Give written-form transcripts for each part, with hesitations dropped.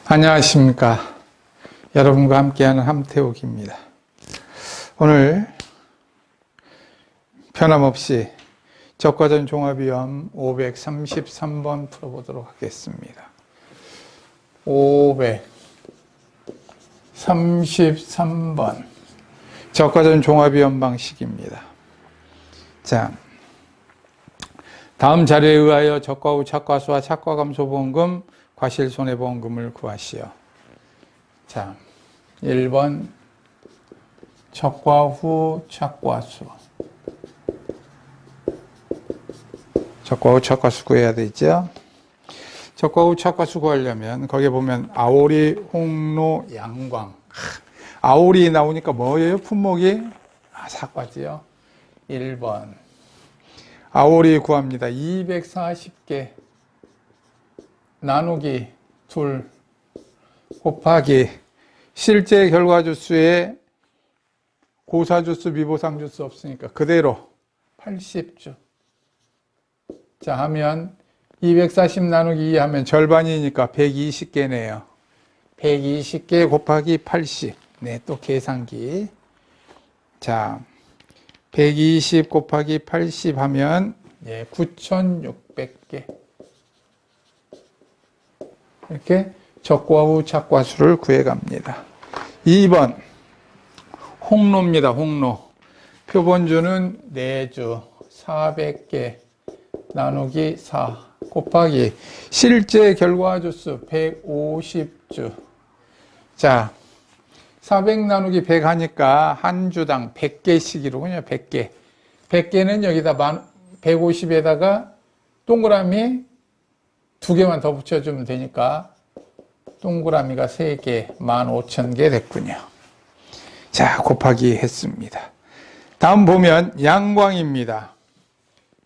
안녕하십니까. 여러분과 함께하는 함태욱입니다. 오늘 변함없이 적과전 종합위험 533번 풀어보도록 하겠습니다. 533번 적과전 종합위험 방식입니다. 자, 다음 자료에 의하여 적과 후 착과수와 착과감소보험금, 과실손해보험금을 구하시오. 자, 1번 적과 후 착과수. 적과 후 착과수 구해야 되죠. 적과 후 착과수 구하려면 거기에 보면 아오리, 홍로, 양광. 아오리 나오니까 뭐예요? 품목이? 사과지요. 1번 아오리 구합니다. 240개 나누기 2 곱하기 실제 결과주수에 고사주수, 미보상주수 없으니까 그대로 80주. 자, 하면 240 나누기 2 하면 절반이니까 120개네요. 120개 곱하기 80. 네, 또 계산기. 자, 120 곱하기 80 하면 9,600개. 이렇게 적과 후 착과수를 구해갑니다. 2번 홍로입니다. 홍로. 표본주는 4주 400개 나누기 4 곱하기 실제 결과주수 150주. 자, 400 나누기 100 하니까 한 주당 100개씩이로군요. 100개. 100개는 여기다 150에다가 동그라미 2개만 더 붙여주면 되니까 동그라미가 3개, 15,000개 됐군요. 자, 곱하기 했습니다. 다음 보면 양광입니다.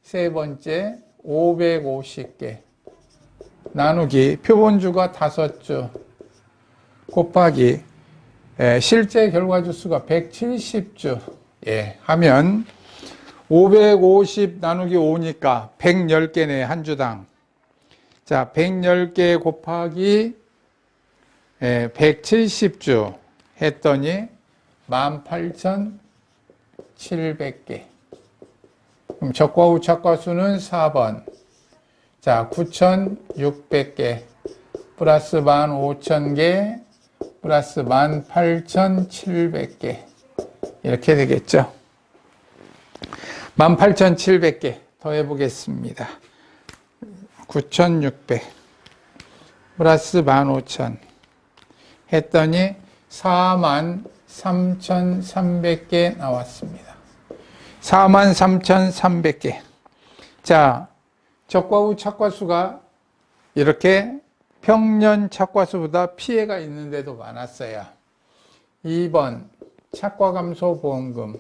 세 번째 550개 나누기 표본주가 5주 곱하기 실제 결과주수가 170주 하면 550 나누기 5니까 110개네, 한 주당. 자, 110개 곱하기 170주 했더니 18,700개. 그럼 적과 후 착과수는 4번. 자, 9,600개 플러스 15,000개 플러스 18,700개. 이렇게 되겠죠. 18,700개 더해 보겠습니다. 9,600 플러스 15,000 했더니 43,300개 나왔습니다. 43,300개. 자, 적과 후 착과수가 이렇게 평년 착과수보다 피해가 있는데도 많았어요. 2번 착과감소보험금.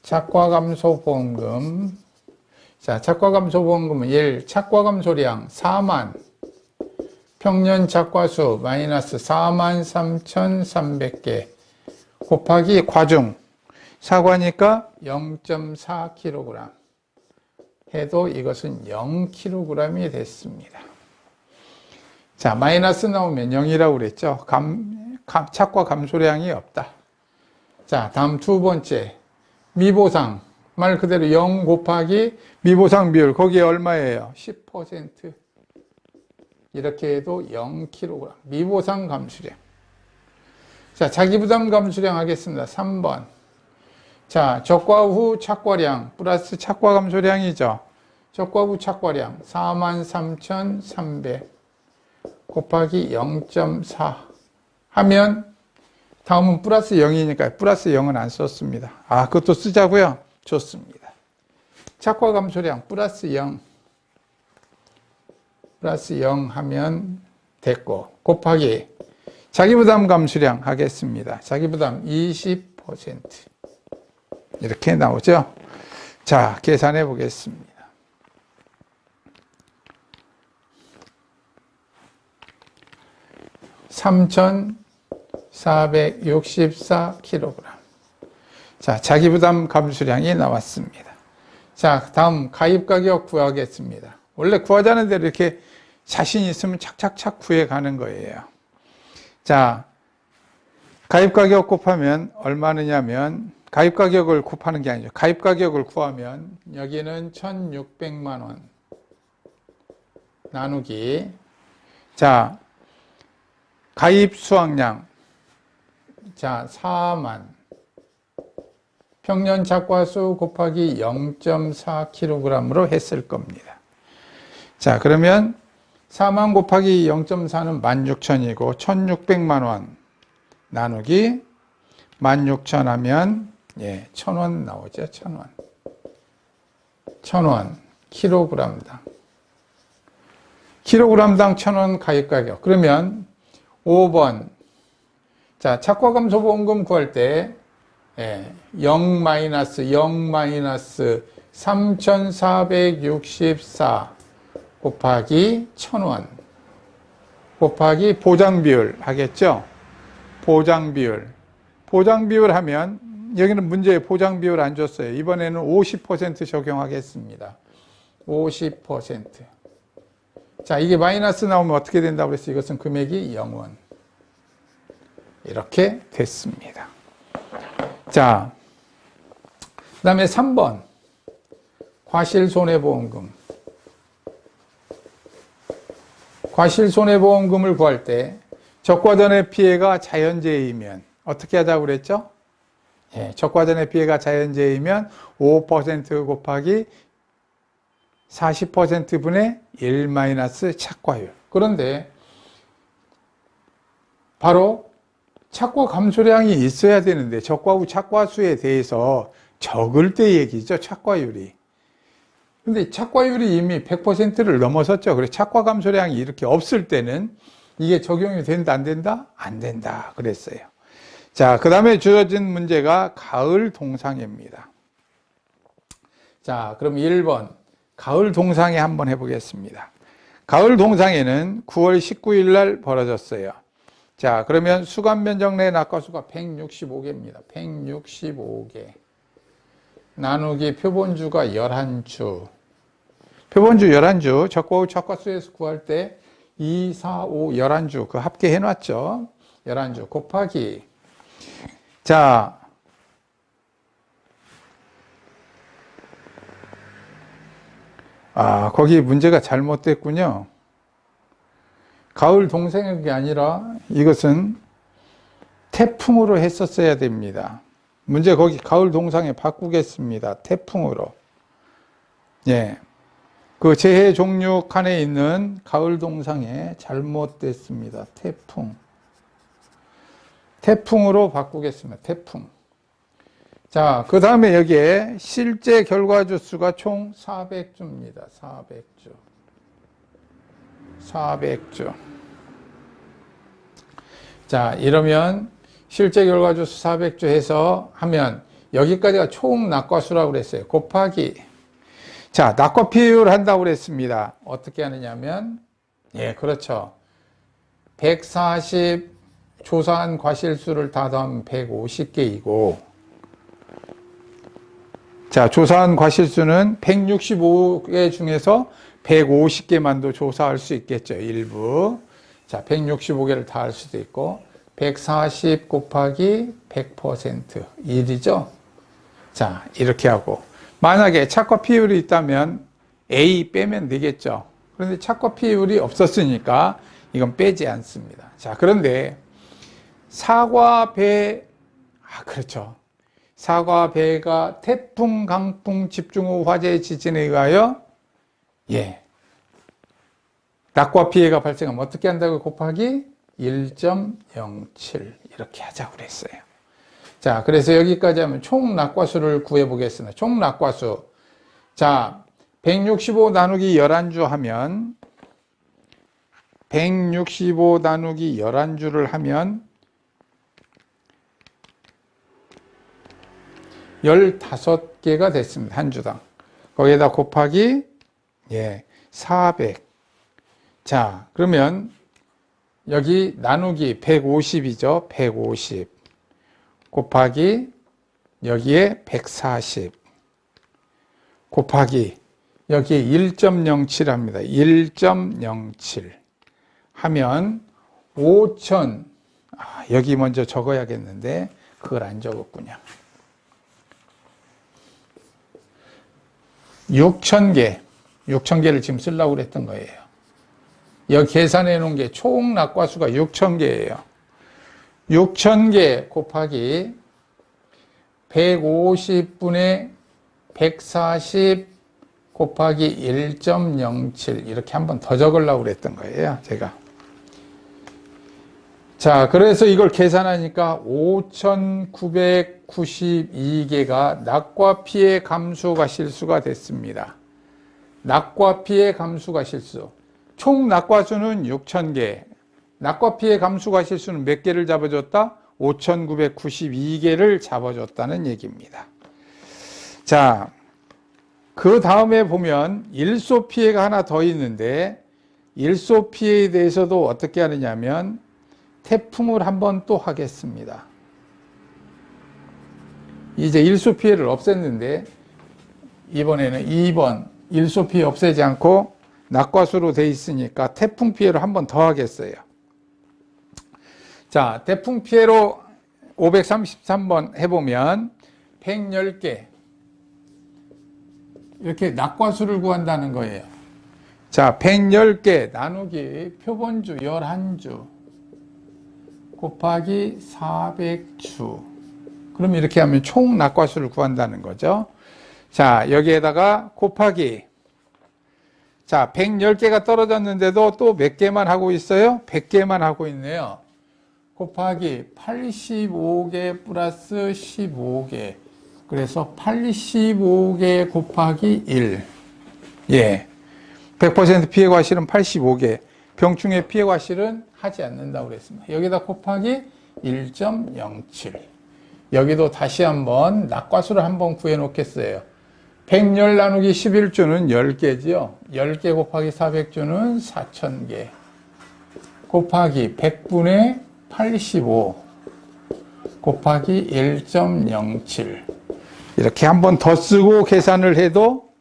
착과감소보험금. 자, 착과감소보험금은 1. 착과감소량 4만 평년 착과수 마이너스 43,300개 곱하기 과중. 사과니까 0.4kg 해도 이것은 0kg이 됐습니다. 자, 마이너스 나오면 0이라고 그랬죠. 착과 감소량이 없다. 자, 다음 두 번째 미보상. 말 그대로 0 곱하기 미보상 비율. 거기에 얼마예요? 10%. 이렇게 해도 0kg. 미보상 감수량. 자, 자기부담 감수량 하겠습니다. 3번. 자, 적과 후 착과량 플러스 착과 감소량이죠. 적과 후 착과량 43,300 곱하기 0.4 하면 다음은 플러스 0이니까 플러스 0은 안 썼습니다. 아, 그것도 쓰자고요? 좋습니다. 착과 감소량 플러스 0 플러스 0 하면 됐고 곱하기 자기부담 감수량 하겠습니다. 자기부담 20% 이렇게 나오죠. 자, 계산해 보겠습니다. 3,464kg. 자, 자기부담 감수량이 나왔습니다. 자, 다음 가입가격 구하겠습니다. 원래 구하자는 대로 이렇게 자신 있으면 착착착 구해가는 거예요. 자, 가입가격 곱하면 얼마느냐면, 가입가격을 곱하는 게 아니죠. 가입가격을 구하면 여기는 1,600만 원 나누기, 자, 가입 수확량, 자, 4만, 평년 착과수 곱하기 0.4kg으로 했을 겁니다. 자, 그러면 4만 곱하기 0.4는 16,000이고 1,600만 원 나누기 16,000 하면 1,000원 나오죠. 1,000원. 1,000원 킬로그램당. 킬로그램당 1,000원 가입가격. 그러면 5번. 자, 착과감소보험금 구할 때 3,464 곱하기 1,000원 곱하기 보장비율 하겠죠? 보장비율. 보장비율 하면 여기는 문제에 보장비율 안 줬어요. 이번에는 50% 적용하겠습니다. 50%. 자, 이게 마이너스 나오면 어떻게 된다고 그랬어요? 이것은 금액이 0원. 이렇게 됐습니다. 자, 그 다음에 3번. 과실손해보험금. 과실손해보험금을 구할 때 적과전의 피해가 자연재해이면 어떻게 하자고 그랬죠? 적과전의 피해가 자연재해이면 5% 곱하기 40%분의 1 마이너스 착과율. 그런데 바로 착과 감소량이 있어야 되는데 적과 후 착과수에 대해서 적을 때 얘기죠. 착과율이. 근데 착과율이 이미 100%를 넘어섰죠. 그래서 착과 감소량이 이렇게 없을 때는 이게 적용이 된다, 안 된다? 안 된다. 그랬어요. 자, 그 다음에 주어진 문제가 가을 동상해입니다. 자, 그럼 1번. 가을 동상해 한번 해보겠습니다. 가을 동상해는 9월 19일 날 벌어졌어요. 자, 그러면 수감 면적 내 낙과수가 165개입니다. 165개. 나누기 표본주가 11주. 표본주 11주, 적과 후 착과수에서 구할 때 2, 4, 5, 11주 그 합계해 놨죠. 11주 곱하기. 자, 거기 문제가 잘못됐군요. 가을 동생이 아니라 이것은 태풍으로 했었어야 됩니다. 문제 거기 가을 동상에 바꾸겠습니다. 태풍으로. 그 재해 종류 칸에 있는 가을 동상에 잘못됐습니다. 태풍. 태풍으로 바꾸겠습니다. 태풍. 자, 그 다음에 여기에 실제 결과주 수가 총 400주입니다. 400주. 400주. 자, 이러면 실제 결과주 수 400주 해서 하면 여기까지가 총 낙과수라고 그랬어요. 곱하기. 자, 낙과 비율 한다고 그랬습니다. 어떻게 하느냐면, 그렇죠. 140 조사한 과실수를 다 더하면 150개이고, 자, 조사한 과실수는 165개 중에서 150개만도 조사할 수 있겠죠. 일부. 자, 165개를 다 할 수도 있고, 140 곱하기 100%. 1이죠. 자, 이렇게 하고. 만약에 착과 비율이 있다면 A 빼면 되겠죠. 그런데 착과 비율이 없었으니까 이건 빼지 않습니다. 자, 그런데 사과, 배, 그렇죠. 사과, 배가 태풍, 강풍, 집중호우, 화재, 지진에 의하여 낙과 피해가 발생하면 어떻게 한다고 곱하기 1.07 이렇게 하자고 그랬어요. 자, 그래서 여기까지 하면 총 낙과수를 구해 보겠습니다. 총 낙과수. 자, 165 나누기 11주 하면 165 나누기 11주를 하면 15개가 됐습니다. 한 주당. 거기에다 곱하기 400. 자, 그러면 여기 나누기 150이죠. 150 곱하기 여기에 140 곱하기 여기에 1.07 합니다. 1.07 하면 5,000, 여기 먼저 적어야겠는데 그걸 안 적었군요. 6,000개를 지금 쓰려고 그랬던 거예요. 여기 계산해 놓은 게 총 낙과수가 6,000개예요. 6,000개 곱하기 150분의 140 곱하기 1.07 이렇게 한 번 더 적으려고 그랬던 거예요, 제가. 자, 그래서 이걸 계산하니까 5,992개가 낙과 피해 감수가 실수가 됐습니다. 낙과 피해 감수가 실수. 총 낙과수는 6,000개. 낙과 피해 감수가 실수는 몇 개를 잡아줬다? 5,992개를 잡아줬다는 얘기입니다. 자, 그 다음에 보면 일소 피해가 하나 더 있는데 일소 피해에 대해서도 어떻게 하느냐면 태풍을 한번 또 하겠습니다. 이제 일소 피해를 없앴는데 이번에는 2번 일소 피해 없애지 않고 낙과수로 돼 있으니까 태풍 피해로 한번 더 하겠어요. 자, 태풍 피해로 533번 해보면 110개 이렇게 낙과수를 구한다는 거예요. 자, 110개 나누기 표본주 11주 곱하기 400주. 그럼 이렇게 하면 총 낙과수를 구한다는 거죠. 자, 여기에다가 곱하기. 자, 110개가 떨어졌는데도 또 몇 개만 하고 있어요? 100개만 하고 있네요. 곱하기 85개 플러스 15개. 그래서 85개 곱하기 1. 예. 100% 피해 과실은 85개. 병충해 피해 과실은 하지 않는다고 그랬습니다. 여기다 곱하기 1.07. 여기도 다시 한번 낙과수를 한번 구해 놓겠어요. 110 나누기 11주는 10개지요. 10개 곱하기 400주는 4,000개. 곱하기 100분의 85 곱하기 1.07. 이렇게 한번 더 쓰고 계산을 해도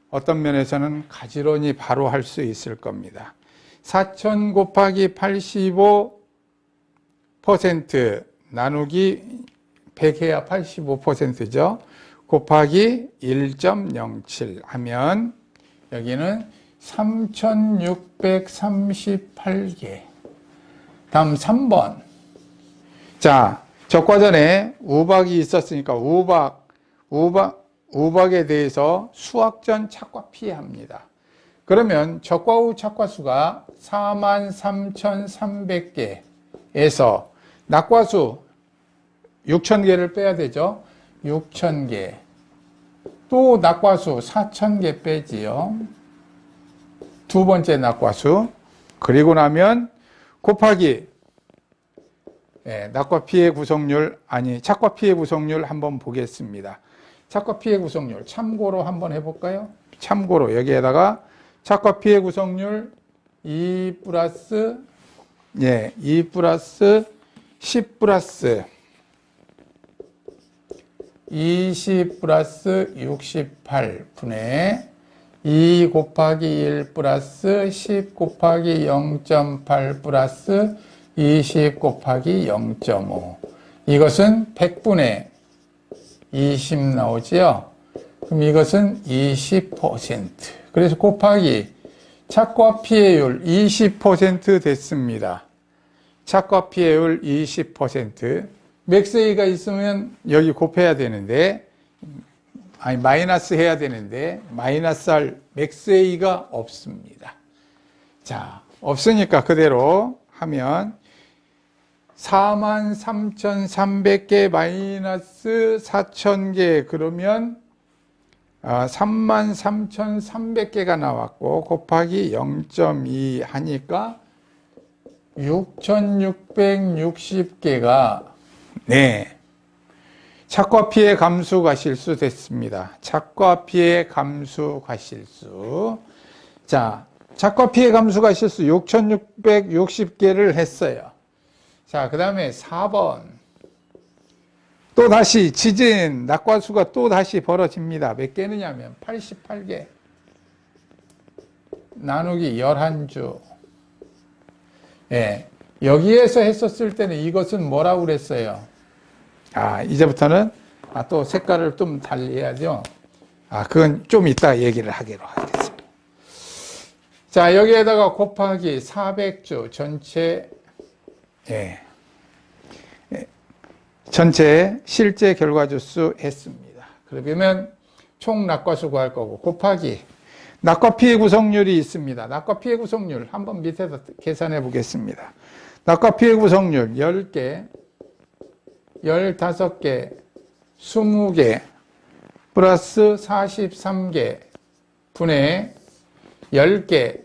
어떤 면에서는 가지런히 바로 할 수 있을 겁니다. 4,000 곱하기 85% 나누기 100 해야 85%죠. 곱하기 1.07 하면 여기는 3,638개. 다음 3번. 자, 적과전에 우박이 있었으니까 우박에 대해서 수학전 착과 피해합니다. 그러면 적과 후 착과수가 43,300개에서 낙과수 6,000개를 빼야 되죠. 6,000개. 또 낙과수 4,000개 빼지요. 두 번째 낙과수. 그리고 나면 곱하기 낙과 피해 구성률, 착과 피해 구성률 한번 보겠습니다. 착과 피해 구성률 참고로 한번 해볼까요? 참고로 여기에다가 착과 피해 구성률 2 플러스 10 플러스 20 플러스 68분의 2 곱하기 1 플러스 10 곱하기 0.8 플러스 20 곱하기 0.5. 이것은 100분의 20 나오지요. 그럼 이것은 20%. 그래서 곱하기 착과 피해율 20% 됐습니다. 착과 피해율 20%. 맥스 A가 있으면 여기 곱해야 되는데, 마이너스 해야 되는데, 마이너스 할 맥스 A가 없습니다. 자, 없으니까 그대로 하면 43,300개 마이너스 4,000개 그러면 33,300개가 나왔고 곱하기 0.2 하니까 6,660개가 착과 피해 감수 과실수 됐습니다. 착과 피해 감수 과실수. 자, 착과 피해 감수 과실수 6,660개를 했어요. 자, 그 다음에 4번. 또 다시 지진 낙과수가 또 다시 벌어집니다. 몇 개느냐면 88개. 나누기 11주. 예. 여기에서 했었을 때는 이것은 뭐라고 그랬어요? 이제부터는 또 색깔을 좀 달리해야죠. 그건 좀 이따 얘기를 하기로 하겠습니다. 자, 여기에다가 곱하기 400주 전체, 전체 실제 결과주수 했습니다. 그러면 총 낙과수 구할 거고, 곱하기 낙과 피해 구성률이 있습니다. 낙과 피해 구성률 한번 밑에서 계산해 보겠습니다. 낙과 피해 구성률 10개, 15개, 20개, 플러스 43개 분의 10개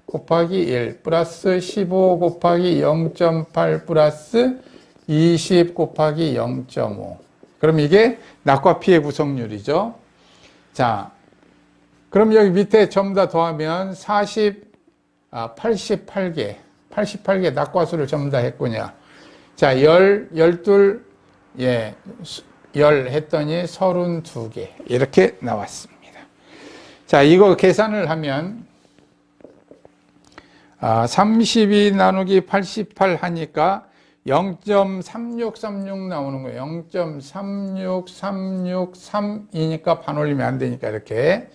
곱하기 1 플러스 15 곱하기 0.8 플러스 20 곱하기 0.5. 그럼 이게 낙과 피해 구성률이죠. 자, 그럼 여기 밑에 전부 다 더하면 88개 낙과수를 전부 다 했군요. 자, 12, 했더니 32개. 이렇게 나왔습니다. 자, 이거 계산을 하면, 32 나누기 88 하니까 0.3636 나오는 거예요. 0.36363이니까 반올림이 안 되니까 이렇게.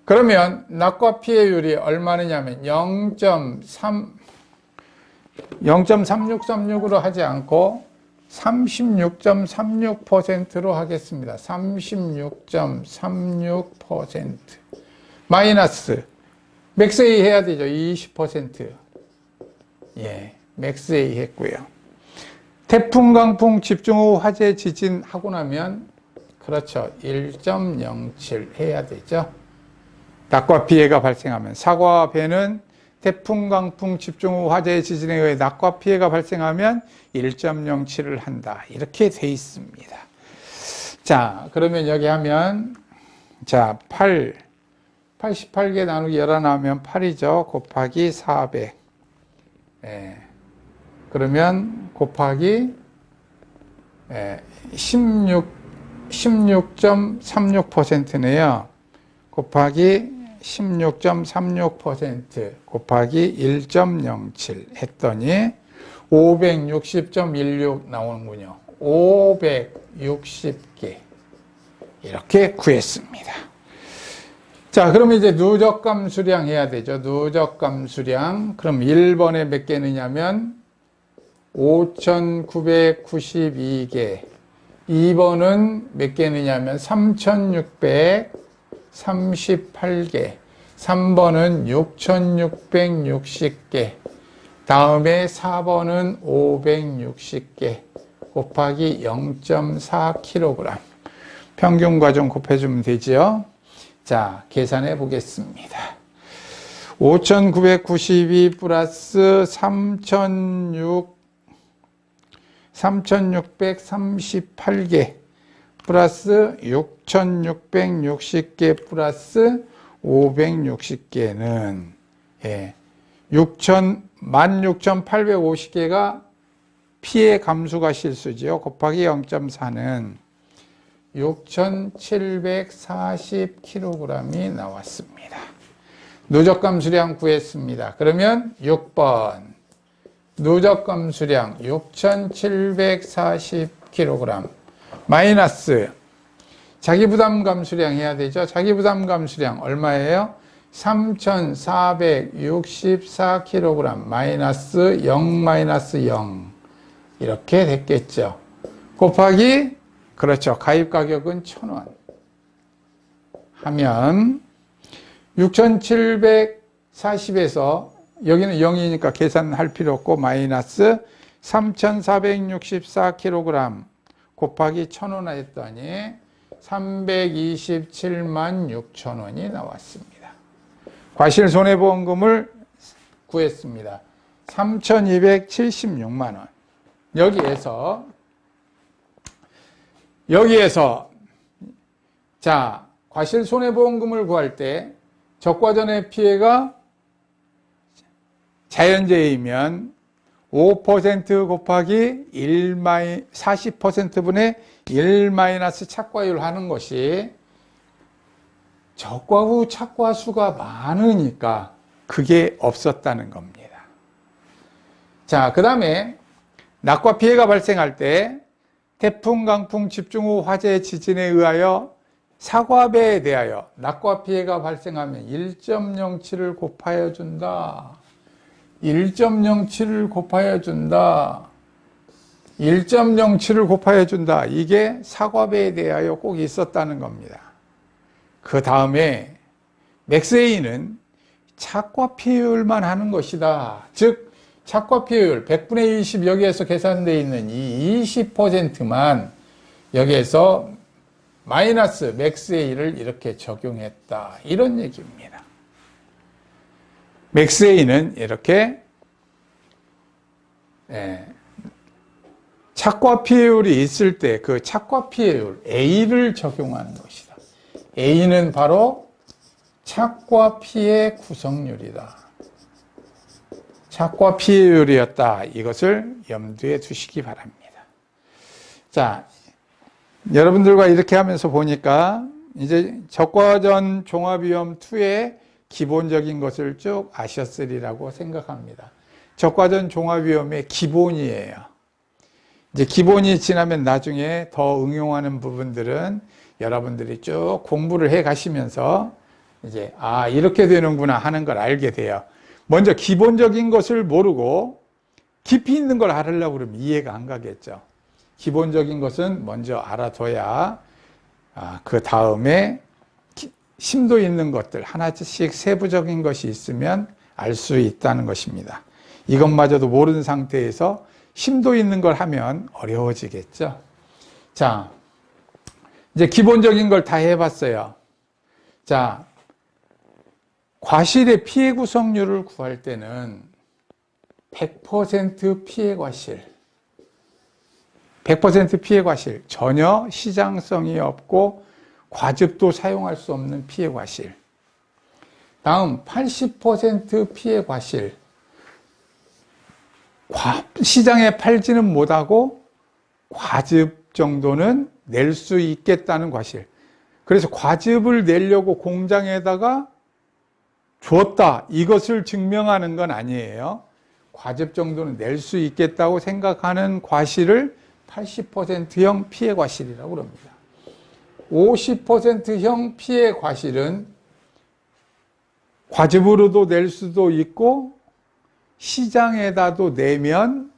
그러면 낙과 피해율이 얼마냐면 0.3636으로 하지 않고 36.36%로 하겠습니다. 36.36% 마이너스 맥스 A 해야 되죠. 20%. 맥스 A 했고요. 태풍, 강풍, 집중호우, 화재, 지진 하고 나면 그렇죠. 1.07 해야 되죠. 낙과 피해가 발생하면 사과와 배는 태풍, 강풍, 집중호우, 화재, 지진에 의해 낙과 피해가 발생하면 1.07을 한다. 이렇게 돼 있습니다. 자, 그러면 여기 하면 자, 88개 나누기 11 하면 8이죠. 곱하기 400. 그러면 곱하기 16.36%네요. 곱하기 16.36% 곱하기 1.07 했더니 560.16 나오는군요. 560개. 이렇게 구했습니다. 자, 그러면 이제 누적감 수량 해야 되죠. 누적감 수량. 그럼 1번에 몇 개느냐면 5,992개. 2번은 몇 개느냐면 3,638개. 3번은 6,660개. 다음에 4번은 560개. 곱하기 0.4kg. 평균 과정 곱해주면 되죠. 자, 계산해 보겠습니다. 5,992 플러스 3,638개 플러스 6,660개 플러스 560개는 16,850개가 피해 감수가 실수지요. 곱하기 0.4는 6,740kg이 나왔습니다. 누적감 수량 구했습니다. 그러면 6번 누적감 수량 6,740kg 마이너스 자기부담감 수량 해야 되죠. 자기부담감 수량 얼마예요? 3,464kg 마이너스 0 마이너스 0 이렇게 됐겠죠. 곱하기 그렇죠. 가입 가격은 1,000원 하면 6,740에서 여기는 0이니까 계산할 필요 없고 마이너스 3,464kg 곱하기 1,000원 했더니 327만 6천원이 나왔습니다. 과실손해보험금을 구했습니다. 3,276만 원. 여기에서 자, 과실손해보험금을 구할 때 적과전의 피해가 자연재해이면 5% 곱하기 40%분의 1 마이너스 착과율 하는 것이 적과 후 착과수가 많으니까 그게 없었다는 겁니다. 자, 그 다음에 낙과 피해가 발생할 때 태풍, 강풍, 집중호우, 화재, 지진에 의하여 사과배에 대하여 낙과 피해가 발생하면 1.07을 곱하여 준다. 1.07을 곱하여 준다. 1.07을 곱하여 준다. 이게 사과배에 대하여 꼭 있었다는 겁니다. 그 다음에 맥스에이는 착과 피해율만 하는 것이다. 즉 착과 피해율 100분의 20 여기에서 계산되어 있는 이 20%만 여기에서 마이너스 맥스에이를 이렇게 적용했다. 이런 얘기입니다. 맥스에이는 이렇게 착과 피해율이 있을 때 그 착과 피해율 A를 적용하는 것이다. A는 바로 착과 피해 구성률이다. 착과 피해율이었다. 이것을 염두에 두시기 바랍니다. 자, 여러분들과 이렇게 하면서 보니까 이제 적과전 종합위험 2의 기본적인 것을 쭉 아셨으리라고 생각합니다. 적과전 종합위험의 기본이에요. 이제 기본이 지나면 나중에 더 응용하는 부분들은 여러분들이 쭉 공부를 해 가시면서 이제 이렇게 되는구나 하는 걸 알게 돼요. 먼저 기본적인 것을 모르고 깊이 있는 걸 알으려고 그러면 이해가 안 가겠죠. 기본적인 것은 먼저 알아둬야 그 다음에 심도 있는 것들 하나씩 세부적인 것이 있으면 알 수 있다는 것입니다. 이것마저도 모르는 상태에서 심도 있는 걸 하면 어려워지겠죠. 자, 이제 기본적인 걸 다 해봤어요. 자, 과실의 피해 구성률을 구할 때는 100% 피해 과실, 100% 피해 과실, 전혀 시장성이 없고 과즙도 사용할 수 없는 피해 과실. 다음 80% 피해 과실, 시장에 팔지는 못하고 과즙 정도는 낼 수 있겠다는 과실. 그래서 과즙을 내려고 공장에다가 줬다, 이것을 증명하는 건 아니에요. 과즙 정도는 낼 수 있겠다고 생각하는 과실을 80%형 피해 과실이라고 그럽니다. 50%형 피해 과실은 과즙으로도 낼 수도 있고 시장에다도 내면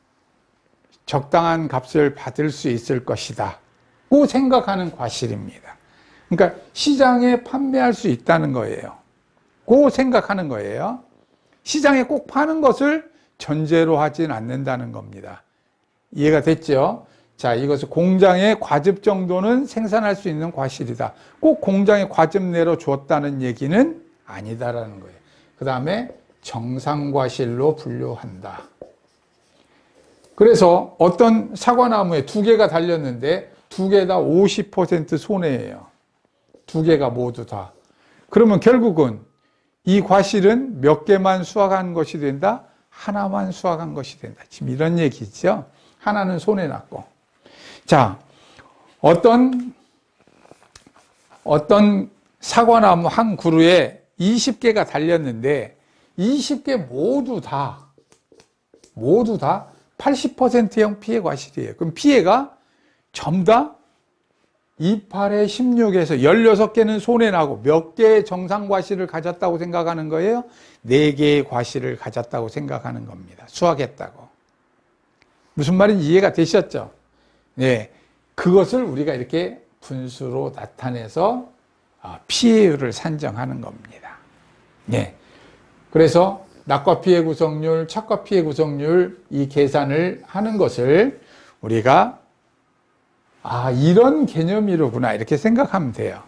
적당한 값을 받을 수 있을 것이다 고 생각하는 과실입니다. 그러니까 시장에 판매할 수 있다는 거예요. 고 생각하는 거예요. 시장에 꼭 파는 것을 전제로 하진 않는다는 겁니다. 이해가 됐죠? 자, 이것을 공장에 과즙 정도는 생산할 수 있는 과실이다. 꼭 공장에 과즙 내러 줬다는 얘기는 아니다라는 거예요. 그 다음에 정상과실로 분류한다. 그래서 어떤 사과나무에 2개가 달렸는데 2개 다 50% 손해예요. 2개가 모두 다. 그러면 결국은 이 과실은 몇 개만 수확한 것이 된다? 하나만 수확한 것이 된다. 지금 이런 얘기죠. 하나는 손해났고. 자, 어떤 사과나무 한 그루에 20개가 달렸는데 20개 모두 다 80%형 피해 과실이에요. 그럼 피해가 전부 다 28에 16에서 16개는 손해나고 몇 개의 정상 과실을 가졌다고 생각하는 거예요? 4개의 과실을 가졌다고 생각하는 겁니다. 수확했다고. 무슨 말인지 이해가 되셨죠? 네, 그것을 우리가 이렇게 분수로 나타내서 피해율을 산정하는 겁니다. 네, 그래서 낙과 피해 구성률, 착과 피해 구성률 이 계산을 하는 것을 우리가 이런 개념이로구나 이렇게 생각하면 돼요.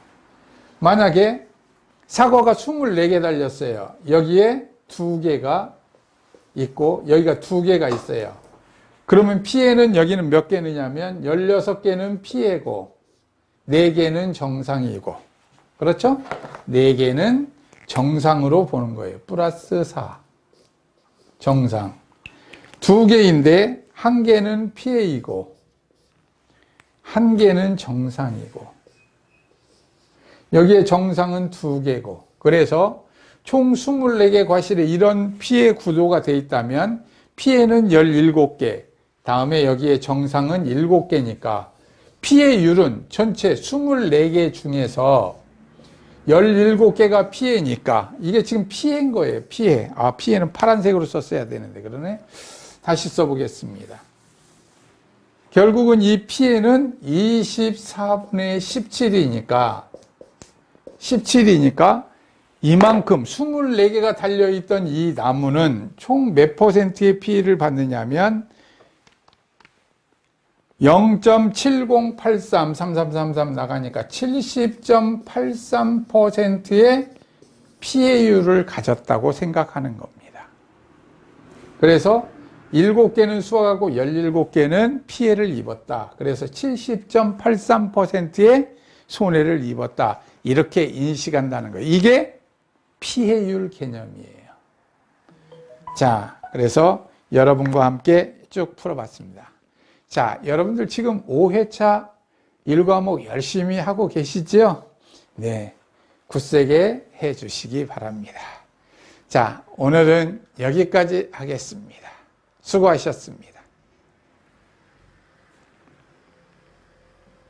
만약에 사과가 24개 달렸어요. 여기에 2개가 있고 여기가 2개가 있어요. 그러면 피해는 여기는 몇 개느냐면 16개는 피해고 4개는 정상이고, 그렇죠? 4개는 정상으로 보는 거예요. 플러스 4 정상. 2개인데 1개는 피해이고 1개는 정상이고 여기에 정상은 2개고, 그래서 총 24개 과실에 이런 피해 구도가 돼 있다면 피해는 17개, 다음에 여기에 정상은 7개니까 피해율은 전체 24개 중에서 17개가 피해니까 이게 지금 피해인 거예요. 피해. 아, 피해는 파란색으로 썼어야 되는데 그러네. 다시 써보겠습니다. 결국은 이 피해는 24분의 17이니까 이만큼 24개가 달려있던 이 나무는 총 몇 퍼센트의 피해를 받느냐면 0.7083 나가니까 70.83%의 피해율을 가졌다고 생각하는 겁니다. 그래서 7개는 수확하고 17개는 피해를 입었다. 그래서 70.83%의 손해를 입었다. 이렇게 인식한다는 거예요. 이게 피해율 개념이에요. 자, 그래서 여러분과 함께 쭉 풀어봤습니다. 자, 여러분들 지금 5회차 1과목 열심히 하고 계시죠? 네, 굳세게 해주시기 바랍니다. 자, 오늘은 여기까지 하겠습니다. 수고하셨습니다.